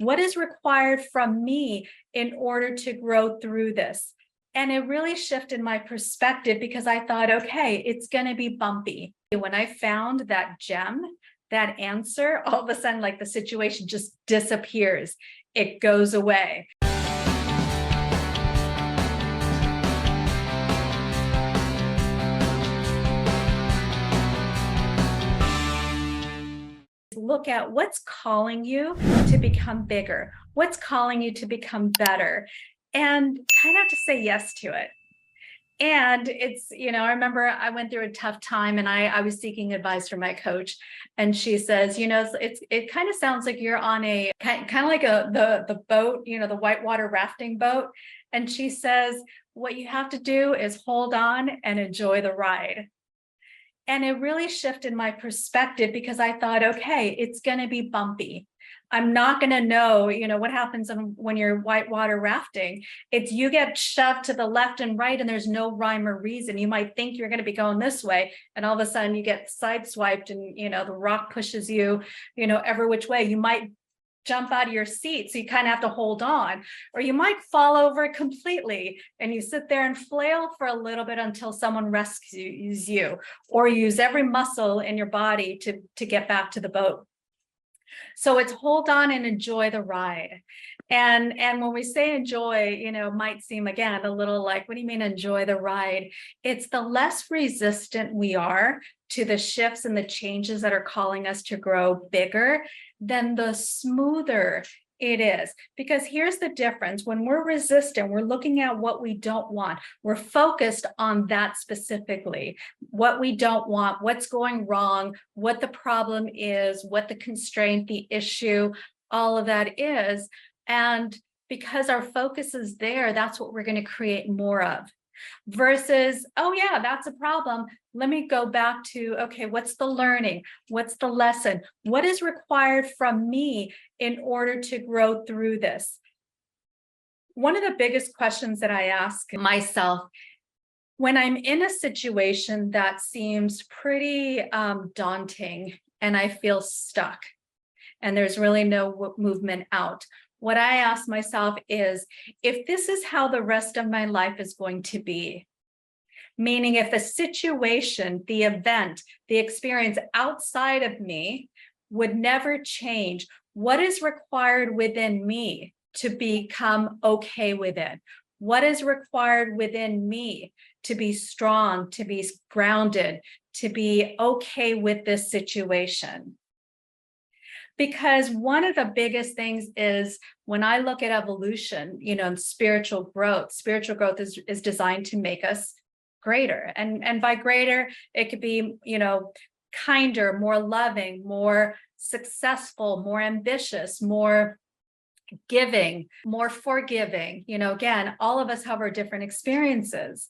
What is required from me in order to grow through this? And it really shifted my perspective because I thought, okay, it's going to be bumpy. When I found that gem, that answer, all of a sudden, like the situation just disappears. It goes away. Look at what's calling you to become bigger, what's calling you to become better, and kind of have to say yes to it. And it's, I remember I went through a tough time and I was seeking advice from my coach. And she says, it kind of sounds like you're on a kind of like the boat, the whitewater rafting boat. And she says, what you have to do is hold on and enjoy the ride. And it really shifted my perspective because I thought, okay, it's going to be bumpy. I'm not going to know, what happens when you're whitewater rafting. It's you get shoved to the left and right and there's no rhyme or reason. You might think you're going to be going this way and all of a sudden you get sideswiped and, the rock pushes you, every which way. You might jump out of your seat, so you kind of have to hold on, or you might fall over completely and you sit there and flail for a little bit until someone rescues you, or use every muscle in your body to get back to the boat. So it's hold on and enjoy the ride. And when we say enjoy, might seem again a little like, what do you mean enjoy the ride? It's the less resistant we are to the shifts and the changes that are calling us to grow bigger, then the smoother it is. Because here's the difference. When we're resistant, we're looking at what we don't want. We're focused on that specifically, what we don't want, what's going wrong, what the problem is, what the constraint, the issue, all of that is. And because our focus is there, that's what we're going to create more of. Versus, oh yeah, that's a problem. Let me go back to, okay, what's the learning? What's the lesson? What is required from me in order to grow through this? One of the biggest questions that I ask myself when I'm in a situation that seems pretty daunting and I feel stuck and there's really no movement out, what I ask myself is, if this is how the rest of my life is going to be, meaning if the situation, the event, the experience outside of me would never change, what is required within me to become okay with it? What is required within me to be strong, to be grounded, to be okay with this situation? Because one of the biggest things is when I look at evolution, and spiritual growth is designed to make us greater. And by greater, it could be, kinder, more loving, more successful, more ambitious, more giving, more forgiving. Again, all of us have our different experiences.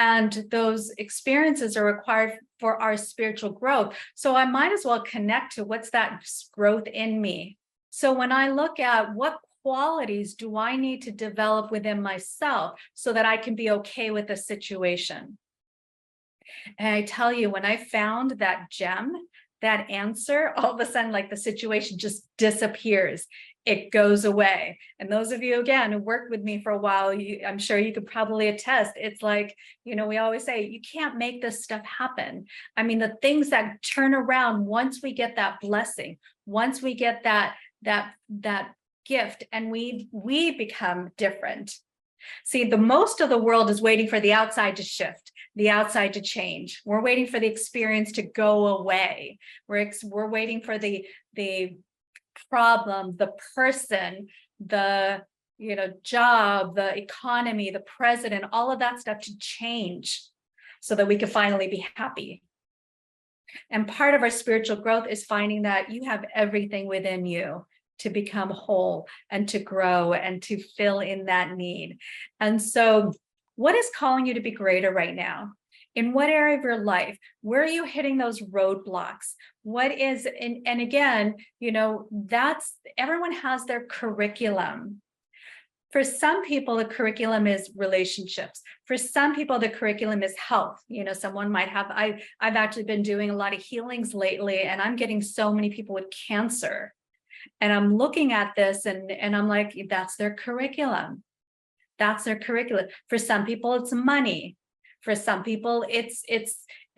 And those experiences are required for our spiritual growth. So I might as well connect to what's that growth in me. So when I look at what qualities do I need to develop within myself so that I can be okay with the situation? And I tell you, when I found that gem, that answer, all of a sudden, like the situation just disappears. It goes away. And those of you, again, who worked with me for a while, I'm sure you could probably attest. It's like, we always say, you can't make this stuff happen. I mean, the things that turn around once we get that blessing, once we get that gift, and we become different. See, the most of the world is waiting for the outside to shift, the outside to change. We're waiting for the experience to go away. We're waiting for the problem, the person, the job, the economy, the president, all of that stuff to change so that we can finally be happy. And part of our spiritual growth is finding that you have everything within you to become whole and to grow and to fill in that need. And so what is calling you to be greater right now? In what area of your life? Where are you hitting those roadblocks? What is, and again, that's, everyone has their curriculum. For some people, the curriculum is relationships. For some people, the curriculum is health. Someone might have, I've actually been doing a lot of healings lately, and I'm getting so many people with cancer. And I'm looking at this and I'm like, that's their curriculum. That's their curriculum. For some people, it's money. For some people, it's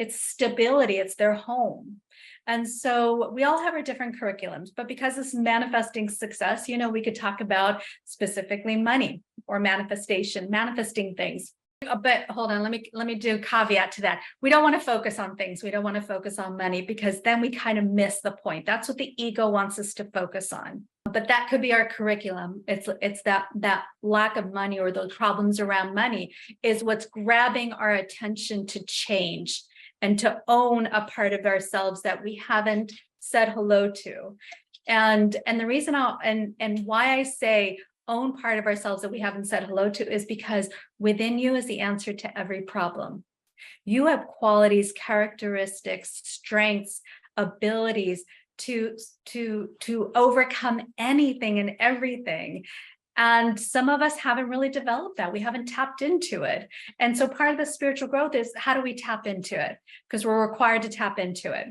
stability, it's their home. And so we all have our different curriculums, but because this is manifesting success, we could talk about specifically money or manifesting things. But hold on, let me do a caveat to that. We don't want to focus on things. We don't want to focus on money, because then we kind of miss the point. That's what the ego wants us to focus on. But that could be our curriculum. It's that lack of money, or those problems around money, is what's grabbing our attention to change and to own a part of ourselves that we haven't said hello to. And the reason and why I say own part of ourselves that we haven't said hello to is because within you is the answer to every problem. You have qualities, characteristics, strengths, abilities to overcome anything and everything. And some of us haven't really developed that. We haven't tapped into it. And so part of the spiritual growth is, how do we tap into it? Because we're required to tap into it.